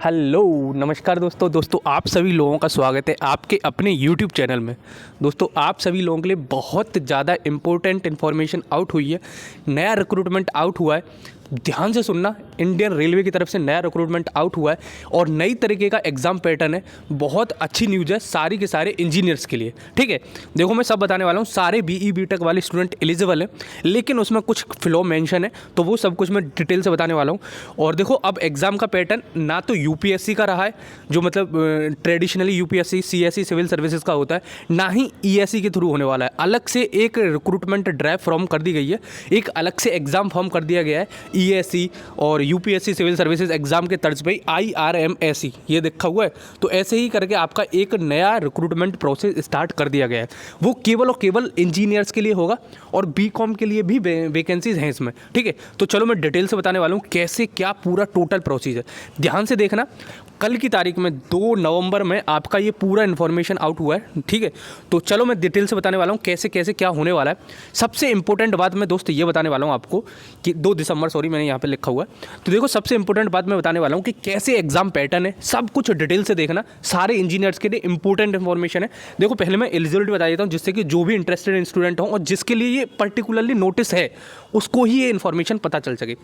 Hello नमस्कार दोस्तों आप सभी लोगों का स्वागत है आपके अपने यूट्यूब चैनल में। दोस्तों आप सभी लोगों के लिए बहुत ज़्यादा इम्पोर्टेंट इन्फॉर्मेशन आउट हुई है। नया रिक्रूटमेंट आउट हुआ है, ध्यान से सुनना। इंडियन रेलवे की तरफ से नया रिक्रूटमेंट आउट हुआ है और नई तरीके का एग्ज़ाम पैटर्न है। बहुत अच्छी न्यूज़ है सारी के सारे इंजीनियर्स के लिए। ठीक है, देखो मैं सब बताने वाला हूँ। सारे बीई बीटेक वाले स्टूडेंट एलिजिबल हैं, लेकिन उसमें कुछ फ्लॉ मेंशन है, तो वो सब कुछ मैं डिटेल से बताने वाला हूँ। और देखो अब एग्ज़ाम का पैटर्न ना तो यूपीएससी का रहा है, जो मतलब traditionally UPSC CSC civil services का होता है, ना ही ईएससी के थ्रू होने वाला है। अलग से एक रिक्रूटमेंट ड्राइव फॉर्म कर दी गई है, एक अलग से एग्ज़ाम फॉर्म कर दिया गया है। ईएससी और यूपीएससी सिविल सर्विसेज एग्जाम के तर्ज पे IRMSE ये देखा हुआ है। तो ऐसे ही करके आपका एक नया रिक्रूटमेंट प्रोसेस स्टार्ट कर दिया गया है। वो केवल और केवल इंजीनियर्स के लिए होगा और बीकॉम के लिए भी वैकेंसीज हैं इसमें। ठीक है, तो चलो मैं डिटेल से बताने वाला हूँ कैसे क्या पूरा टोटल प्रोसीजर। ध्यान से देखना, कल की तारीख में 2 नवंबर में आपका ये पूरा इन्फॉर्मेशन आउट हुआ है। ठीक है, तो चलो मैं डिटेल से बताने वाला हूँ कैसे कैसे क्या होने वाला है। सबसे इंपॉर्टेंट बात मैं दोस्त ये बताने वाला हूँ आपको कि 2 दिसंबर, सॉरी मैंने यहाँ पे लिखा हुआ है। तो देखो सबसे इंपॉर्टेंट बात मैं बताने वाला हूँ कि कैसे एग्जाम पैटर्न है, सब कुछ डिटेल से देखना। सारे इंजीनियर्स के लिए इंपॉर्टेंट इन्फॉर्मेशन है। देखो पहले मैं एलिजिबिलिटी बता देता हूँ, जिससे कि जो भी इंटरेस्टेड स्टूडेंट हो और जिसके लिए ये पर्टिकुलरली नोटिस है उसको ही ये इन्फॉर्मेशन पता चल सके।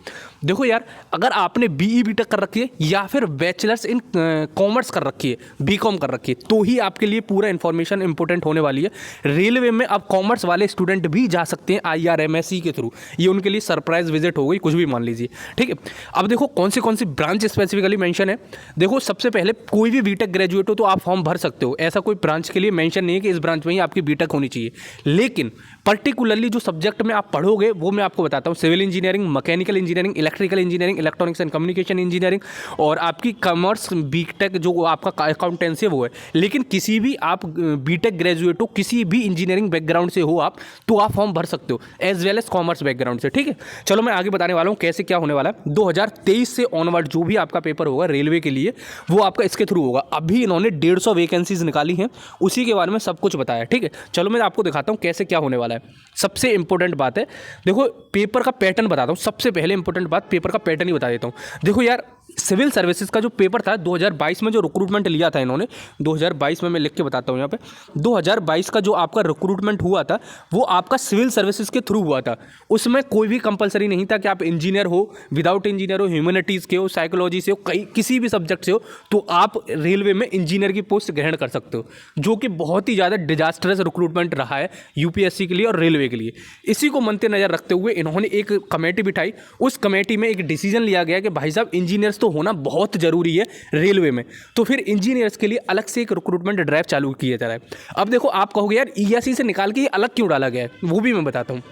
देखो यार, अगर आपने बीई बीटेक कर रखी है या फिर बैचलर्स इन कॉमर्स कर रखी है, बीकॉम कर रखी है, तो ही आपके लिए पूरा इन्फॉर्मेशन इंपॉर्टेंट होने वाली है। रेलवे में अब कॉमर्स वाले स्टूडेंट भी जा सकते हैं IRMSE के थ्रू। ये उनके लिए सरप्राइज विजिट हो गई, कुछ भी मान लीजिए। ठीक है, अब देखो कौन सी ब्रांच स्पेसिफिकली मेंशन है। देखो सबसे पहले कोई भी बीटेक ग्रेजुएट हो तो आप फॉर्म भर सकते हो, ऐसा कोई ब्रांच के लिए मेंशन नहीं है कि इस ब्रांच में ही आपकी बीटेक होनी चाहिए। लेकिन पर्टिकुलरली जो सब्जेक्ट में आप पढ़ोगे वो मैं आपको बताता हूँ। Civil engineering, mechanical engineering, electrical engineering, electronics and communication engineering और आपकी कॉमर्स बीटेक जो आपका अकाउंटेंसी है वो है। लेकिन किसी भी आप बीटेक ग्रेजुएट हो, किसी भी इंजीनियरिंग बैकग्राउंड से हो आप, तो आप फॉर्म भर सकते हो as well as commerce background से। ठीक है, चलो मैं आगे बताने वाला हूँ कैसे क्या होने वाला है। 2023 से ऑनवर्ड जो भी आपका पेपर होगा रेलवे के लिए, वो आपका इसके थ्रू होगा। अभी इन्होंने 150 वैकेंसीज निकाली हैं, उसी के बारे में सब कुछ बताया। ठीक है, चलो मैं आपको दिखाता हूँ कैसे क्या होने वाला है। सबसे इंपॉर्टेंट बात है, देखो पेपर का पैटर्न बताता हूँ। सबसे पहले इंपॉर्टेंट बात, पेपर का पैटर्न ही बता देता हूँ। देखो यार, सिविल सर्विसेज का जो पेपर था 2022 में जो रिक्रूटमेंट लिया था इन्होंने, 2022 में मैं लिख के बताता हूँ यहाँ पे। 2022 का जो आपका रिक्रूटमेंट हुआ था वो आपका सिविल सर्विसेज के थ्रू हुआ था। उसमें कोई भी कंपलसरी नहीं था कि आप इंजीनियर हो, विदाउट इंजीनियर हो, ह्यूमैनिटीज़ के हो, साइकोलॉजी से हो, किसी भी सब्जेक्ट से हो, तो आप रेलवे में इंजीनियर की पोस्ट ग्रहण कर सकते हो, जो कि बहुत ही ज़्यादा डिजास्टरस रिक्रूटमेंट रहा है यूपीएससी के लिए और रेलवे के लिए। इसी को मद्देनजर रखते हुए इन्होंने एक कमेटी बिठाई। उस कमेटी में एक डिसीजन लिया गया कि भाई साहब इंजीनियर्स तो होना बहुत जरूरी है रेलवे में, तो फिर इंजीनियर्स के लिए अलग से एक रिक्रूटमेंट ड्राइव चालू किया जा रहा है। अब देखो आप कहोगे यार ईएससी से निकाल के ये अलग क्यों डाला गया है, वो भी मैं बताता हूँ।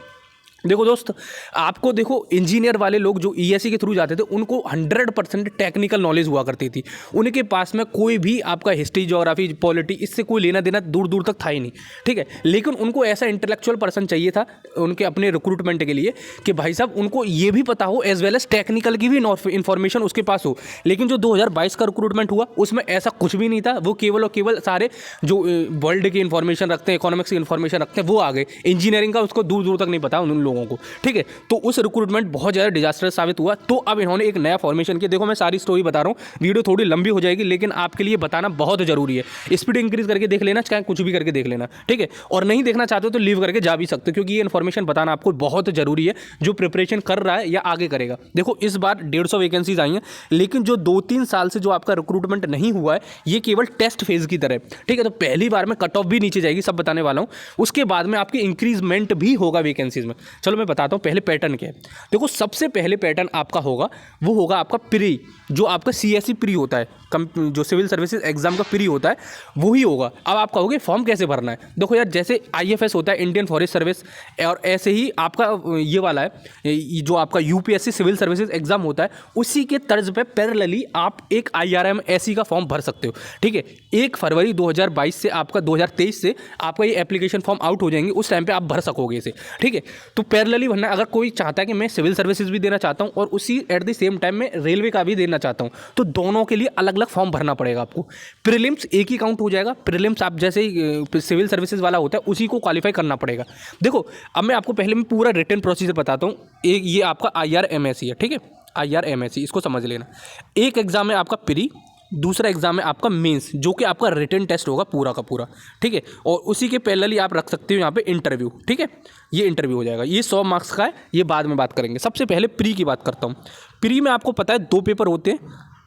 देखो दोस्त, आपको देखो इंजीनियर वाले लोग जो ईएससी के थ्रू जाते थे उनको 100% टेक्निकल नॉलेज हुआ करती थी। उनके पास में कोई भी आपका हिस्ट्री, ज्योग्राफी, पॉलिटी इससे कोई लेना देना दूर दूर तक था ही नहीं। ठीक है, लेकिन उनको ऐसा इंटेलेक्चुअल पर्सन चाहिए था उनके अपने रिक्रूटमेंट के लिए कि भाई साहब उनको ये भी पता हो एज वेल एज टेक्निकल की भी इंफॉर्मेशन उसके पास हो। लेकिन जो 2022 का रिक्रूटमेंट हुआ उसमें ऐसा कुछ भी नहीं था। वो केवल और केवल सारे जो वर्ल्ड की इंफॉर्मेशन रखते हैं, इकोनॉमिक्स की इंफॉर्मेशन रखते हैं, वो आ गए। इंजीनियरिंग का उसको दूर दूर तक नहीं पता उन लोगों को। ठीक है, तो उस रिक्रूटमेंट बहुत ज़्यादा डिजास्टर साबित हुआ। तो अब इन्होंने एक नया फॉर्मेशन किया। देखो मैं सारी स्टोरी बता रहा हूँ, वीडियो थोड़ी लंबी हो जाएगी, लेकिन आपके लिए बताना बहुत जरूरी है। स्पीड इंक्रीज करके देख लेना, चाहे कुछ भी करके देख लेना। ठीक है, और नहीं देखना चाहते हो तो लीव करके जा भी सकते हो, क्योंकि ये इन्फॉर्मेशन बताना आपको बहुत जरूरी है जो प्रिपरेशन कर रहा है या आगे करेगा। देखो इस बार 150 वैकेंसीज आई हैं, लेकिन जो 2-3 साल से जो आपका रिक्रूटमेंट नहीं हुआ है ये केवल टेस्ट फेज की तरह। ठीक है, तो पहली बार में कट ऑफ भी नीचे जाएगी, सब बताने वाला हूँ। उसके बाद में आपकी इंक्रीजमेंट भी होगा वैकेंसीज में। चलो मैं बताता हूँ पहले पैटर्न क्या है। देखो सबसे पहले पैटर्न आपका होगा वो होगा आपका प्री, जो आपका सीएससी प्री होता है, जो सिविल सर्विसेज एग्जाम का प्री होता है वो ही होगा। अब आप कहोगे फॉर्म कैसे भरना है। देखो यार, जैसे IFS होता है, इंडियन फॉरेस्ट सर्विस, और ऐसे ही आपका ये वाला है जो आपका यूपीएससी सिविल सर्विसेज एग्जाम होता है, उसी के तर्ज पे पैरेलली आप एक IRMSE का फॉर्म भर सकते हो। ठीक है, 1 फरवरी 2022 से आपका 2023 से आपका ये एप्लीकेशन फॉर्म आउट हो जाएंगे, उस टाइम पे आप भर सकोगे इसे। ठीक है, तो पैरेलली भरना। अगर कोई चाहता है कि मैं सिविल सर्विसेज भी देना चाहता हूँ और उसी एट द सेम टाइम में रेलवे का भी देना चाहता हूँ, तो दोनों के लिए अलग अलग फॉर्म भरना पड़ेगा आपको। प्रीलिम्स एक ही काउंट हो जाएगा। प्रीलिम्स आप जैसे ही सिविल सर्विसेज वाला होता है उसी को क्वालिफाई करना पड़ेगा। देखो अब मैं आपको पहले मैं पूरा रिटन प्रोसीजर बताता हूँ। एक ये आपका IRMSE है। ठीक है, IRMSE इसको समझ लेना। एक एग्जाम है आपका प्री, दूसरा एग्जाम है आपका मेंस, जो कि आपका रिटन टेस्ट होगा पूरा का पूरा, ठीक है। और उसी के पैरेलली आप रख सकते हो यहाँ पे इंटरव्यू, ठीक है। ये इंटरव्यू हो जाएगा, ये 100 मार्क्स का है, ये बाद में बात करेंगे। सबसे पहले प्री की बात करता हूँ। प्री में आपको पता है 2 पेपर होते हैं,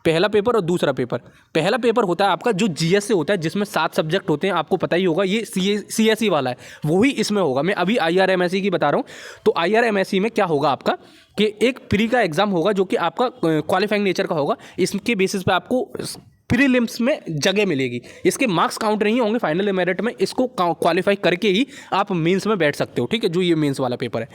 पहला पेपर और दूसरा पेपर। पहला पेपर होता है आपका जो जीएस से होता है, जिसमें 7 सब्जेक्ट होते हैं, आपको पता ही होगा। ये सीएसई वाला है, वही इसमें होगा। मैं अभी आईआरएमएसई की बता रहा हूँ। तो आईआरएमएसई में क्या होगा आपका कि एक प्री का एग्जाम होगा जो कि आपका क्वालिफाइंग नेचर का होगा। इसके बेसिस पे आपको प्रीलिम्स में जगह मिलेगी। इसके मार्क्स काउंट नहीं होंगे फाइनल मेरिट में, इसको क्वालिफाई करके ही आप मेंस में बैठ सकते हो, ठीक है। जो ये मेंस वाला पेपर है,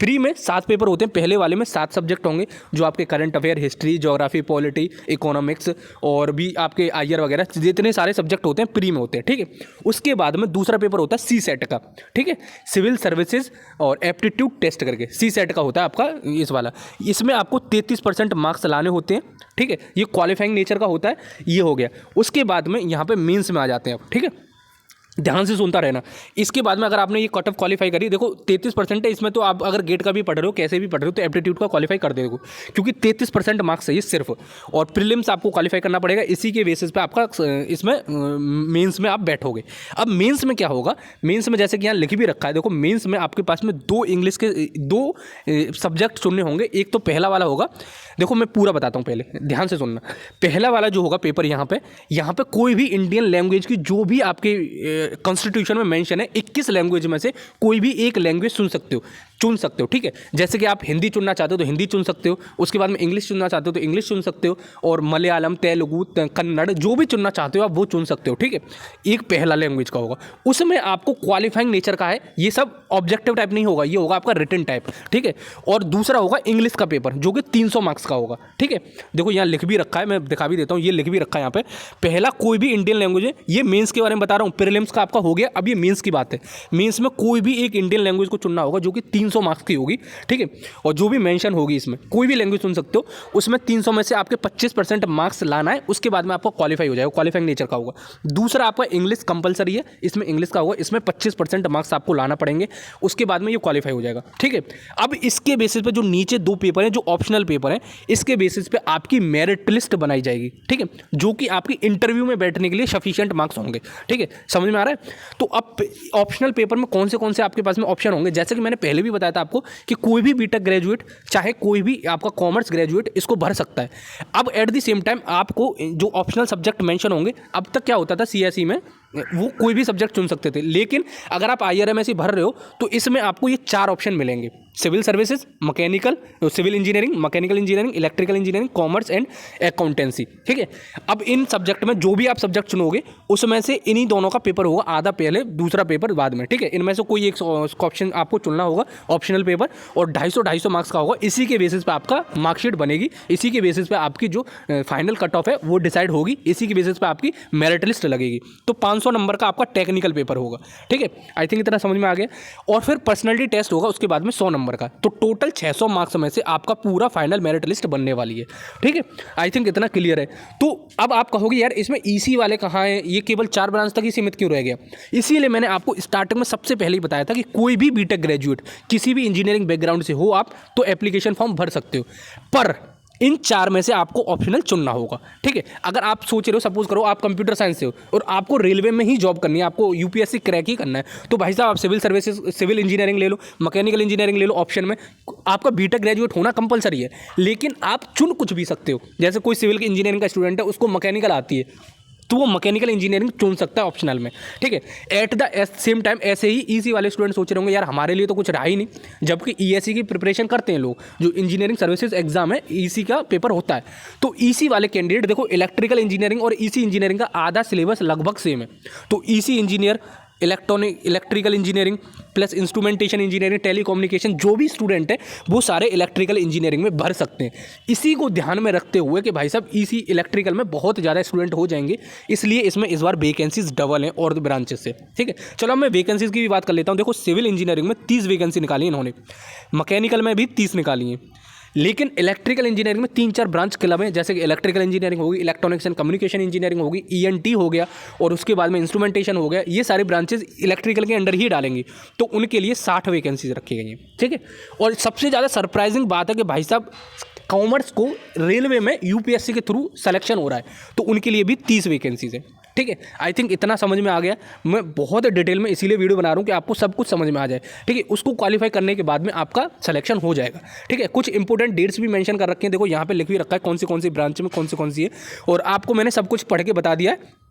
प्री में 7 पेपर होते हैं। पहले वाले में 7 सब्जेक्ट होंगे, जो आपके current affair, history, geography, polity, economics और भी आपके आईआर वगैरह जितने सारे सब्जेक्ट होते हैं प्री में होते हैं, ठीक है। उसके बाद में दूसरा पेपर होता है सी सेट का, ठीक है, सिविल सर्विसेज और एप्टीट्यूड टेस्ट करके सी सेट का होता है आपका इस वाला। इसमें आपको 33% मार्क्स लाने होते हैं, ठीक है। ये क्वालिफाइंग नेचर का होता है, ये हो गया। उसके बाद में यहाँ पे मेंस में आ जाते हैं आप, ठीक है। ध्यान से सुनता रहना। इसके बाद में अगर आपने ये कट ऑफ क्वालिफाई करी, देखो 33% है इसमें, तो आप अगर गेट का भी पढ़ रहे हो, कैसे भी पढ़ रहे हो, तो एप्टीट्यूड का क्वालिफाई कर देगा, क्योंकि 33% मार्क्स है ये सिर्फ। और प्रीलिम्स आपको क्वालिफाई करना पड़ेगा, इसी के बेसिस पे आपका इसमें मेंस में आप बैठोगे। अब मेंस में क्या होगा, मेंस में जैसे कि यहाँ लिख भी रखा है, देखो मेंस में आपके पास में 2 इंग्लिश के 2 सब्जेक्ट चुनने होंगे। एक तो पहला वाला होगा, देखो मैं पूरा बताता हूँ, पहले ध्यान से सुनना। पहला वाला जो होगा पेपर, यहाँ पे कोई भी इंडियन लैंग्वेज की जो भी आपके कॉन्स्टिट्यूशन में मेंशन है, 21 लैंग्वेज में से कोई भी एक लैंग्वेज चुन सकते हो, ठीक है। जैसे कि आप हिंदी चुनना चाहते हो तो हिंदी चुन सकते हो, उसके बाद में इंग्लिश चुनना चाहते हो तो इंग्लिश चुन सकते हो, और मलयालम, तेलुगु, कन्नड़, जो भी चुनना चाहते हो आप वो चुन सकते हो, ठीक है। एक पहला लैंग्वेज का होगा, उसमें आपको क्वालिफाइंग नेचर का है, ये सब ऑब्जेक्टिव टाइप नहीं होगा, ये होगा आपका रिटन टाइप, ठीक है। और दूसरा होगा इंग्लिश का पेपर, जो कि 300 मार्क्स का होगा, ठीक है। देखो यहाँ लिख भी रखा है, मैं दिखा भी देता हूँ, ये लिख भी रखा है यहाँ पे। पहला कोई भी इंडियन लैंग्वेज है, ये मेंस के बारे में बता रहा हूँ, प्रीलिम्स का आपका हो गया। अब ये मेंस की बात है, मेंस में कोई भी एक इंडियन लैंग्वेज को चुनना होगा, जो कि 300 मार्क्स की होगी, ठीक है। और जो भी मेंशन होगी इसमें, कोई भी लैंग्वेज चुन सकते हो, उसमें 300 में से आपके 25% मार्क्स लाना है, उसके बाद में आपको क्वालिफाई हो जाएगा, क्वालिफाइंग नेचर का होगा। दूसरा आपका इंग्लिश कंपलसरी है, इसमें इंग्लिश का होगा, इसमें 25% मार्क्स आपको लाना पड़ेंगे, उसके बाद में ये क्वालिफाई हो जाएगा, ठीक है। अब इसके बेसिस पे जो नीचे 2 पेपर हैं, जो ऑप्शनल पेपर हैं, इसके बेसिस पे आपकी मेरिट लिस्ट बनाई जाएगी, ठीक है, जो कि आपकी इंटरव्यू में बैठने के लिए सफिशिएंट मार्क्स होंगे, ठीक है। समझ में आ रहा है? तो अब ऑप्शनल पेपर में कौन से आपके पास में ऑप्शन होंगे, जैसे कि मैंने पहले भी बताया था आपको कि कोई भी बीटेक ग्रेजुएट, चाहे कोई भी आपका कॉमर्स ग्रेजुएट, इसको भर सकता है। अब एट द सेम टाइम आपको जो ऑप्शनल सब्जेक्ट मेंशन होंगे, अब तक क्या होता था सीएसई में, वो कोई भी सब्जेक्ट चुन सकते थे, लेकिन अगर आप आईआरएमएसई भर रहे हो तो इसमें आपको ये 4 ऑप्शन मिलेंगे: civil services, mechanical, civil engineering, mechanical engineering, electrical engineering, commerce and accountancy, ठीक है। अब इन सब्जेक्ट में जो भी आप सब्जेक्ट चुनोगे, उसमें से इन्हीं दोनों का पेपर होगा, आधा पहले, दूसरा पेपर बाद में, ठीक है। इनमें से कोई एक ऑप्शन आपको चुनना होगा, ऑप्शनल पेपर, और 250 मार्क्स का होगा। इसी के बेसिस पे आपका मार्कशीट बनेगी, इसी के बेसिस पे आपकी जो फाइनल कट ऑफ है वो डिसाइड होगी, इसी के बेसिस पे आपकी मेरिट लिस्ट लगेगी। तो 500 नंबर का आपका टेक्निकल पेपर होगा, ठीक है। आई थिंक इतना समझ में आ गया। और फिर पर्सनैलिटी टेस्ट होगा उसके बाद में 100 नंबर का, तो टोटल 600 मार्क्स में से आपका पूरा फाइनल मेरिट लिस्ट बनने वाली है, ठीक है। आई थिंक इतना क्लियर है। तो अब आप कहोगे यार इसमें ईसी वाले कहाँ हैं, ये केवल 4 ब्रांच तक ही सीमित क्यों रह गया? इसीलिए मैंने आपको स्टार्टिंग में सबसे पहले ही बताया था कि कोई भी बीटेक ग्रेजुएट, किसी भी इंजीनियरिंग बैकग्राउंड से हो आप, तो एप्लीकेशन फॉर्म भर सकते हो, पर इन 4 में से आपको ऑप्शनल चुनना होगा, ठीक है। अगर आप सोच रहे हो, सपोज करो आप कंप्यूटर साइंस से हो और आपको रेलवे में ही जॉब करनी है, आपको यूपीएससी क्रैक ही करना है, तो भाई साहब आप सिविल सर्विसेज, सिविल इंजीनियरिंग ले लो, मैकेनिकल इंजीनियरिंग ले लो, ऑप्शन में आपका बीटेक ग्रेजुएट होना कंपलसरी है, लेकिन आप चुन कुछ भी सकते हो। जैसे कोई सिविल इंजीनियरिंग का स्टूडेंट है, उसको मैकेनिकल आती है, तो वो मैकेनिकल इंजीनियरिंग चुन सकता है ऑप्शनल में, ठीक है। एट द सेम टाइम ऐसे ही ईसी वाले स्टूडेंट सोच रहे होंगे यार हमारे लिए तो कुछ रहा ही नहीं, जबकि ईएससी की प्रिपरेशन करते हैं लोग, जो इंजीनियरिंग सर्विसेज एग्जाम है, ईसी का पेपर होता है। तो ईसी वाले कैंडिडेट, देखो इलेक्ट्रिकल इंजीनियरिंग और ईसी इंजीनियरिंग का आधा सिलेबस लगभग सेम है, तो EC engineer, electrical engineering plus instrumentation engineering, telecommunication, जो भी स्टूडेंट है वो सारे इलेक्ट्रिकल इंजीनियरिंग में भर सकते हैं। इसी को ध्यान में रखते हुए कि भाई साहब ईसी इलेक्ट्रिकल में बहुत ज़्यादा स्टूडेंट हो जाएंगे, इसलिए इसमें इस बार वैकेंसीज डबल हैं और ब्रांचेस से, ठीक है। चलो अब मैं वैकेंसीज की भी बात कर लेता हूँ। देखो सिविल इंजीनियरिंग में 30 वैकेंसी निकाली इन्होंने, मैकेनिकल में भी 30 निकाली हैं, लेकिन इलेक्ट्रिकल इंजीनियरिंग में 3-4 ब्रांच क्लब हैं, जैसे कि इलेक्ट्रिकल इंजीनियरिंग होगी, इलेक्ट्रॉनिक्स एंड कम्युनिकेशन इंजीनियरिंग होगी, ईएनटी हो गया, और उसके बाद में इंस्ट्रूमेंटेशन हो गया। ये सारे ब्रांचेस इलेक्ट्रिकल के अंडर ही डालेंगी, तो उनके लिए 60 वैकेंसीज रखी गई हैं, ठीक है। और सबसे ज़्यादा सरप्राइजिंग बात है कि भाई साहब कॉमर्स को रेलवे में यूपीएससी के थ्रू सिलेक्शन हो रहा है, तो उनके लिए भी 30 वैकेंसीज है। ठीक है, आई थिंक इतना समझ में आ गया। मैं बहुत डिटेल में इसीलिए वीडियो बना रहा हूँ कि आपको सब कुछ समझ में आ जाए। ठीक है, उसको क्वालिफाई करने के बाद में आपका सिलेक्शन हो जाएगा। ठीक है, कुछ इंपॉर्टेंट डेट्स भी मेंशन कर रखे हैं, देखो यहाँ पे लिख भी रखा है कौन सी ब्रांच में कौन सी है, और आपको मैंने सब कुछ पढ़ के बता दिया है।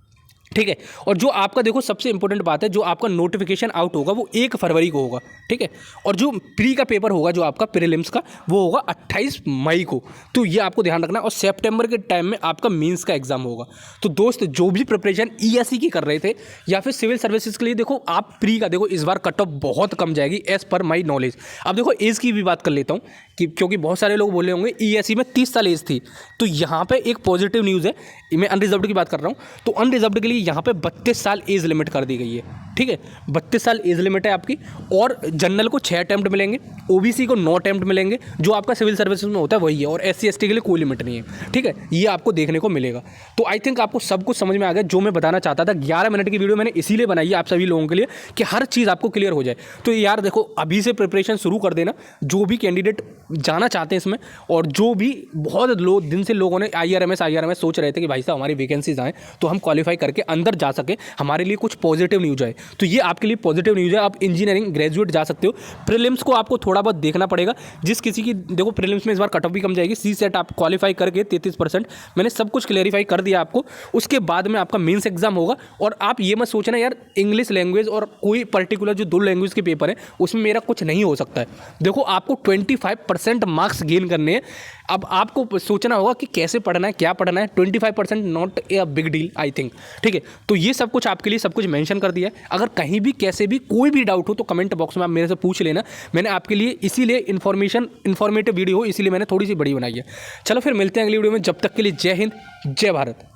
ठीक है, और जो आपका देखो सबसे इंपॉर्टेंट बात है, जो आपका नोटिफिकेशन आउट होगा वो 1 फरवरी को होगा। ठीक है, और जो प्री का पेपर होगा, जो आपका प्रीलिम्स का, वो होगा 28 मई को। तो ये आपको ध्यान रखना है। और सितंबर के टाइम में आपका मेंस का एग्जाम होगा। तो दोस्त, जो भी प्रिपरेशन ईएससी की कर रहे थे या फिर सिविल सर्विसेज के लिए, देखो आप प्री का देखो इस बार कट ऑफ बहुत कम जाएगी एज पर माई नॉलेज। अब देखो एज की भी बात कर लेता हूँ कि क्योंकि बहुत सारे लोग बोले होंगे ईएससी में 30 साल एज थी, तो यहाँ पे एक पॉजिटिव न्यूज़ है। मैं अनरिजर्व्ड की बात कर रहा हूँ, तो अनरिजर्व्ड के लिए यहाँ पे 32 साल एज लिमिट कर दी गई है। ठीक है, 32 साल एज लिमिट है आपकी। और जनरल को 6 अटेम्प्ट मिलेंगे, ओबीसी को 9 अटेम्प्ट मिलेंगे, जो आपका सिविल सर्विसेज में होता है वही है। और एससी एसटी के लिए कोई लिमिट नहीं है। ठीक है, ये आपको देखने को मिलेगा। तो आई थिंक आपको सब कुछ समझ में आ गया जो मैं बताना चाहता था। 11 मिनट की वीडियो मैंने इसीलिए बनाई है आप सभी लोगों के लिए कि हर चीज़ आपको क्लियर हो जाए। तो यार देखो, अभी से प्रिपरेशन शुरू कर देना, जो भी कैंडिडेट जाना चाहते हैं इसमें, और जो भी बहुत दिन से लोगों ने IRMS सोच रहे थे कि भाई साहब हमारी वैकेंसीज आए तो हम क्वालिफाई करके अंदर जा सके, हमारे लिए कुछ पॉजिटिव न्यूज़ है। तो ये आपके लिए पॉजिटिव न्यूज़ है। आप इंजीनियरिंग ग्रेजुएट जा सकते हो। प्रीलिम्स को आपको थोड़ा बहुत देखना पड़ेगा। जिस किसी की देखो प्रीलिम्स में इस बार कट ऑफ भी कम जाएगी। CSET आप क्वालिफाई करके 33%, मैंने सब कुछ क्लेरिफाई कर दिया आपको। उसके बाद में आपका मेंस एग्जाम होगा। और आप ये मत सोचना यार इंग्लिश लैंग्वेज और कोई पर्टिकुलर जो 2 लैंग्वेज के पेपर है उसमें मेरा कुछ नहीं हो सकता है। देखो आपको 25% मार्क्स गेन करने हैं। अब आपको सोचना होगा कि कैसे पढ़ना है, क्या पढ़ना है। 25% not a big deal I think. ठीक है, तो ये सब कुछ आपके लिए सब कुछ मेंशन कर दिया है। अगर कहीं भी कैसे भी कोई भी डाउट हो तो कमेंट बॉक्स में आप मेरे से पूछ लेना। मैंने आपके लिए इसीलिए इन्फॉर्मेटिव वीडियो हो, इसीलिए मैंने थोड़ी सी बड़ी बनाई है। चलो फिर मिलते हैं अगली वीडियो में। जब तक के लिए जय हिंद, जय भारत।